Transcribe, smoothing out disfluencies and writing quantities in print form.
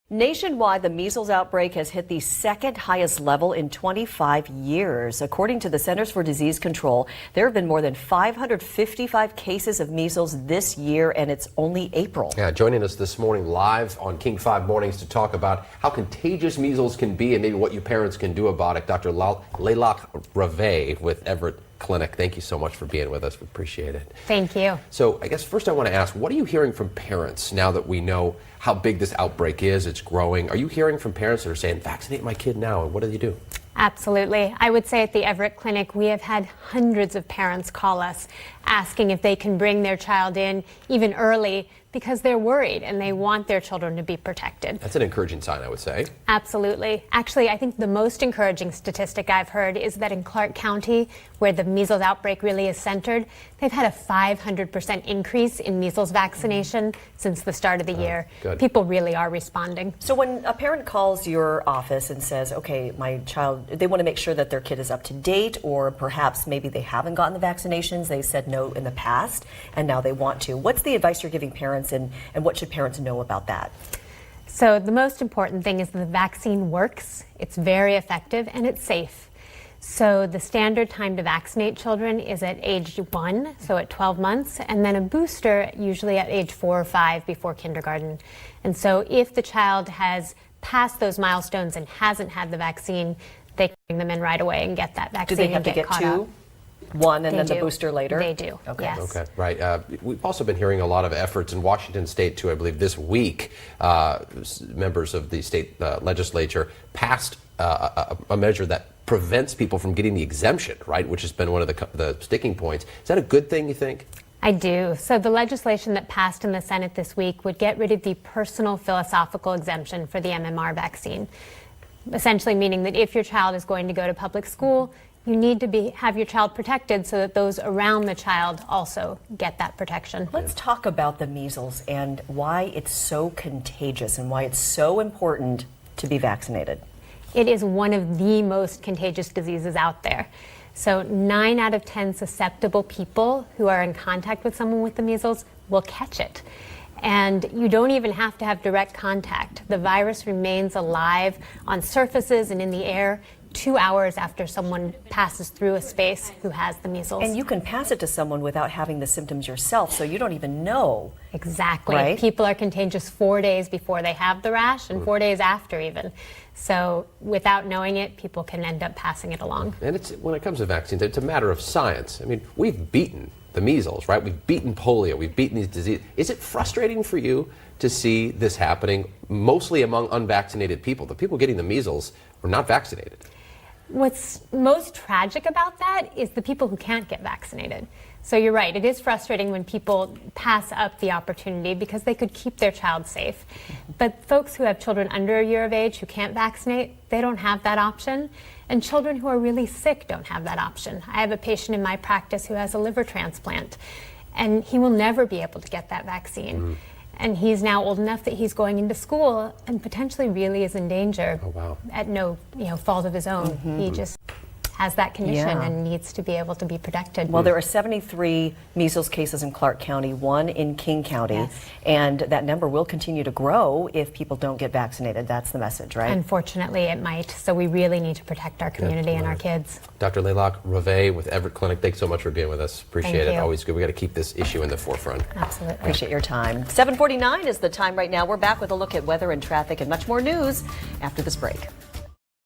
Nationwide, the measles outbreak has hit the second highest level in 25 years. According to the Centers for Disease Control, there have been more than 555 cases of measles this year, and it's only April. Yeah, joining us this morning live on King 5 Mornings to talk about how contagious measles can be and maybe what you parents can do about it, Dr. Lelach Rave with Everett Clinic. Thank you so much for being with us. We appreciate it. Thank you. So I guess first I want to ask, what are you hearing from parents now that we know how big this outbreak is? It's growing. Are you hearing from parents that are saying, vaccinate my kid now? And what do you do? Absolutely. I would say at the Everett Clinic, we have had hundreds of parents call us asking if they can bring their child in even early because they're worried and they want their children to be protected. That's an encouraging sign, I would say. Absolutely. Actually, I think the most encouraging statistic I've heard is that in Clark County, where the measles outbreak really is centered, they've had a 500% increase in measles vaccination since the start of the year. Good. People really are responding. So when a parent calls your office and says, okay, my child, they want to make sure that their kid is up to date, or perhaps maybe they haven't gotten the vaccinations, they said no in the past, and now they want to. What's the advice you're giving parents, and what should parents know about that? So the most important thing is the vaccine works, it's very effective, and it's safe. So the standard time to vaccinate children is at age 1, so at 12 months, and then a booster usually at age 4 or 5 before kindergarten. And so if the child has passed those milestones and hasn't had the vaccine, they can bring them in right away and get that vaccine. Do they have to get two? One and then the booster later? They do, okay. Yes. Okay, right. We've also been hearing a lot of efforts in Washington State, too. I believe this week, members of the state legislature passed a measure that prevents people from getting the exemption, right, which has been one of the sticking points. Is that a good thing, you think? I do. So the legislation that passed in the Senate this week would get rid of the personal philosophical exemption for the MMR vaccine, essentially meaning that if your child is going to go to public school, you need to have your child protected so that those around the child also get that protection. Let's talk about the measles and why it's so contagious and why it's so important to be vaccinated. It is one of the most contagious diseases out there. So 9 out of 10 susceptible people who are in contact with someone with the measles will catch it. And you don't even have to have direct contact. The virus remains alive on surfaces and in the air 2 hours after someone passes through a space who has the measles. And you can pass it to someone without having the symptoms yourself, so you don't even know. Exactly. Right? People are contagious 4 days before they have the rash and 4 days after even. So without knowing it, people can end up passing it along. And when it comes to vaccines, it's a matter of science. I mean, we've beaten the measles, right? We've beaten polio. We've beaten these diseases. Is it frustrating for you to see this happening mostly among unvaccinated people? The people getting the measles were not vaccinated. What's most tragic about that is the people who can't get vaccinated. So you're right, it is frustrating when people pass up the opportunity because they could keep their child safe. But folks who have children under a year of age who can't vaccinate, they don't have that option. And children who are really sick don't have that option. I have a patient in my practice who has a liver transplant, and he will never be able to get that vaccine. And he's now old enough that he's going into school and potentially really is in danger. Oh, wow. At no fault of his own. He just has that condition and needs to be able to be protected. Well, there are 73 measles cases in Clark County, 1 in King County, and that number will continue to grow if people don't get vaccinated. That's the message, right? Unfortunately, it might. So we really need to protect our community and our kids. Dr. Lelach Rave with Everett Clinic, thanks so much for being with us. Appreciate it. you. Always good. We got to keep this issue in the forefront. Absolutely. Appreciate your time. 7:49 is the time right now. We're back with a look at weather and traffic and much more news after this break.